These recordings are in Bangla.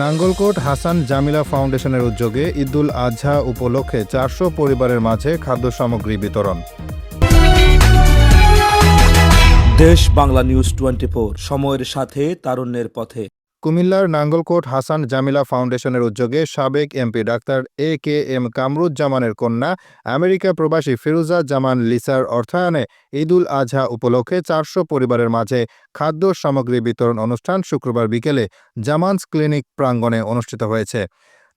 নাঙ্গলকোট হাসান জামিলা ফাউন্ডেশনের উদ্যোগে ঈদুল আজহা উপলক্ষে ৪০০ পরিবারের মাঝে খাদ্য সামগ্রী বিতরণ। দেশ বাংলা নিউজ 24, সময়ের সাথে তারুণ্যের পথে। কুমিল্লার নাঙ্গলকোট হাসান জামিলা ফাউন্ডেশনের উদ্যোগে সাবেক এমপি ডাক্তার AKM কামরুজ্জামানের কন্যা আমেরিকা প্রবাসী ফিরোজা জামান লিসার অর্থায়নে ঈদুল আজহা উপলক্ষে ৪০০ পরিবারের মাঝে খাদ্য সামগ্রী বিতরণ অনুষ্ঠান শুক্রবার বিকেলে জামানস ক্লিনিক প্রাঙ্গণে অনুষ্ঠিত হয়েছে।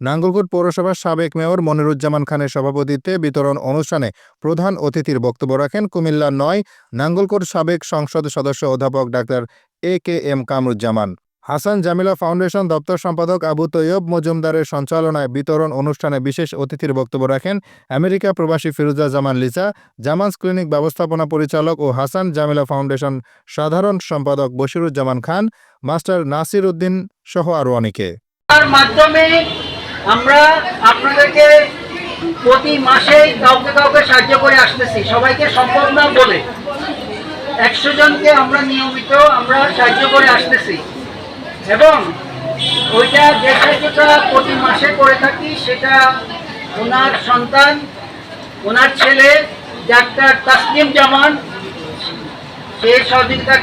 নাঙ্গলকোট পৌরসভার সাবেক মেয়র মনিরুজ্জামান খানের সভাপতিত্বে বিতরণ অনুষ্ঠানে প্রধান অতিথির বক্তব্য রাখেন কুমিল্লা ৯ নাঙ্গলকোট সাবেক সংসদ সদস্য অধ্যাপক doctor AKM Kamruzzaman. Hasan Jamila foundation দপ্তর সম্পাদক আবু তৈয়ব মজুমদারের সঞ্চালনায় বিতরণ অনুষ্ঠানে বিশেষ অতিথির বক্তব্য রাখেন আমেরিকা প্রবাসী ফিরোজা জামান লিসা, জামানস ক্লিনিক ব্যবস্থাপনা পরিচালক ও হাসান জামিলা ফাউন্ডেশন সাধারণ সম্পাদক বশিরুজ্জামান খান, মাস্টার নাসির উদ্দিন সহ আরও অনেকে। তার মাধ্যমে আমরা আপনাদেরকে প্রতি মাসে কাউকে সাহায্য করে আসতেছি, সবাইকে সম্ভব না বলে 100 জনকে আমরা নিয়মিত সাহায্য করে আসতেছি এবং ওইটা যে সাহায্যটা প্রতি মাসে করে থাকি সেটা ওনার সন্তান, ওনার ছেলে ডাক্তার তাসলিম জামান সে সহযোগিতা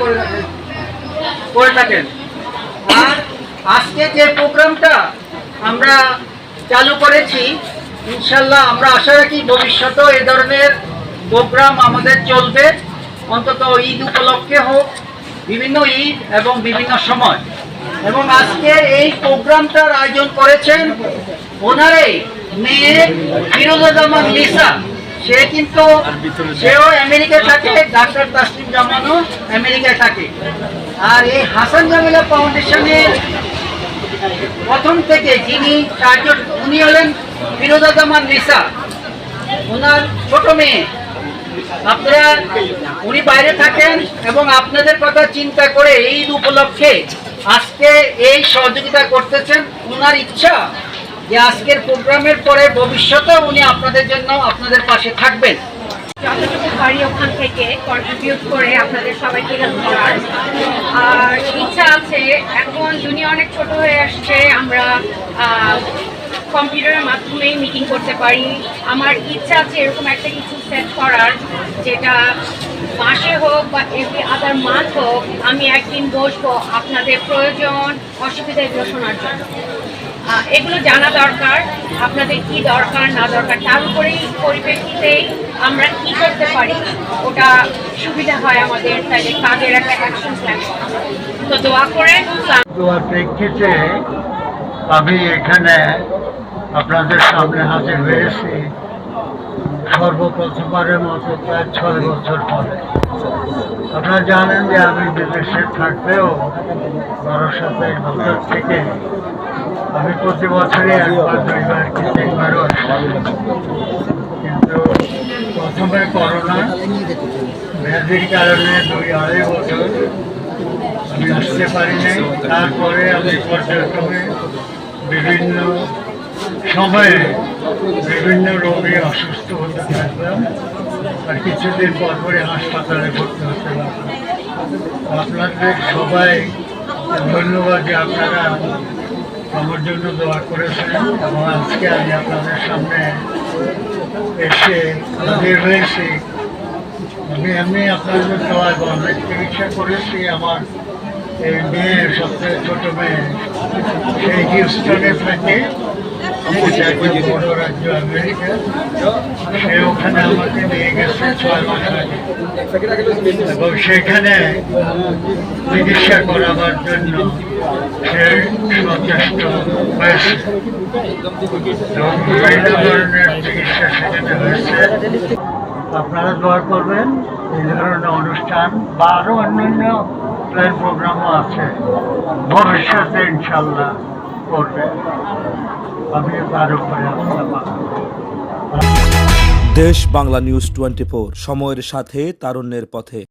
করে থাকেন। আর আজকে যে প্রোগ্রামটা আমরা চালু করেছি, ইনশাল্লাহ আমরা আশা রাখি ভবিষ্যতেও এ ধরনের প্রোগ্রাম আমাদের চলবে, অন্তত ঈদ উপলক্ষে হোক, বিভিন্ন ঈদ এবং বিভিন্ন সময়। এবং আজকে এই প্রোগ্রামটার আয়োজন করেছেন ওনারই মেয়ে ফিরোজা জামান লিসা, সেও আমেরিকায় থাকে, ডাক্তার তাসলিম জামানও আমেরিকায় থাকে। আর এই হাসান জামিলা ফাউন্ডেশনের প্রথম থেকে যিনি চারজন, উনি হলেন ফিরোজা জামান লিসা, ওনার ছোট মেয়ে। আপনারা, উনি বাইরে থাকেন এবং আপনাদের কথা চিন্তা করে ঈদ উপলক্ষে আজকে এই সহযোগিতা করতেছেন। ওনার ইচ্ছা যে আজকের প্রোগ্রামের পরে ভবিষ্যতেও উনি আপনাদের জন্য আপনাদের পাশে থাকবেন। যতটুকু পারি ওখান থেকে কন্ট্রিবিউট করে আপনাদের সবাইকে হেল্প করার। আর ইচ্ছা আছে, এখন দুনিয়া অনেক ছোট হয়ে আসছে, আমরা কম্পিউটারের মাধ্যমেই মিটিং করতে পারি। আমার ইচ্ছা আছে এরকম একটা কিছু সেট করার, যেটা মাসে হোক বা এভরি আদার মান্থ হোক, আমি একদিন বসবো আপনাদের প্রয়োজন অসুবিধা এগুলো শোনার জন্য। এগুলো জানা দরকার, আপনাদের কি দরকার না দরকার, তার উপরেই পরিপ্রেক্ষিতেই আমরা কি করতে পারি ওটা সুবিধা হয় আমাদের, তাহলে কাজের একটা অ্যাকশন প্ল্যান করা। তো দোয়া করেন। দোয়ার প্রেক্ষিতে আমি এখানে আপনাদের সামনে হাজির হয়েছি সর্বপ্রথমবারের মতো প্রায় 6 বছর পরে। আপনারা জানেন যে আমি বিদেশে থাকলেও কারোর সাথে বছর থেকে আমি প্রতি বছরই 1-2বার কি 3বারও আসি। কিন্তু প্রথমে করোনা ব্যাধির কারণে 2-2.5 বছর আমি আসতে পারিনি। তারপরে আমি পর্যায়ক্রমে বিভিন্ন সময়ে বিভিন্ন রোগে অসুস্থ হতে থাকলাম, আর কিছুদিন পর পরে হাসপাতালে ভর্তি হতে লাগলাম। আপনাদের সবাই ধন্যবাদ যে আপনারা আমার জন্য দোয়া করেছেন এবং আজকে আমি আপনাদের সামনে এসে হাজির হয়েছি। আমি আপনাদের দোয়ায় অনেক চিকিৎসা করেছি। আমার এই মেয়ে, সবচেয়ে ছোট মেয়ে, সেই হিউস্টনে থাকে, বড় রাজ্য আমেরিকা। সে ওখানে আমাকে নিয়ে গেছে 6 মাস আগে এবং সেখানে চিকিৎসা করাবার জন্য সে সচেষ্ট হয়েছে এবং বিভিন্ন ধরনের চিকিৎসা সেখানে হয়েছে। আপনারা দোয়া করবেন এই ধরনের অনুষ্ঠান বা আরও অন্যান্য প্ল্যান প্রোগ্রামও আছে, ভবিষ্যতে ইনশাল্লাহ করবে। আমি আরও করে দেশ বাংলা নিউজ 24, সময়ের সাথে তারুণ্যের পথে।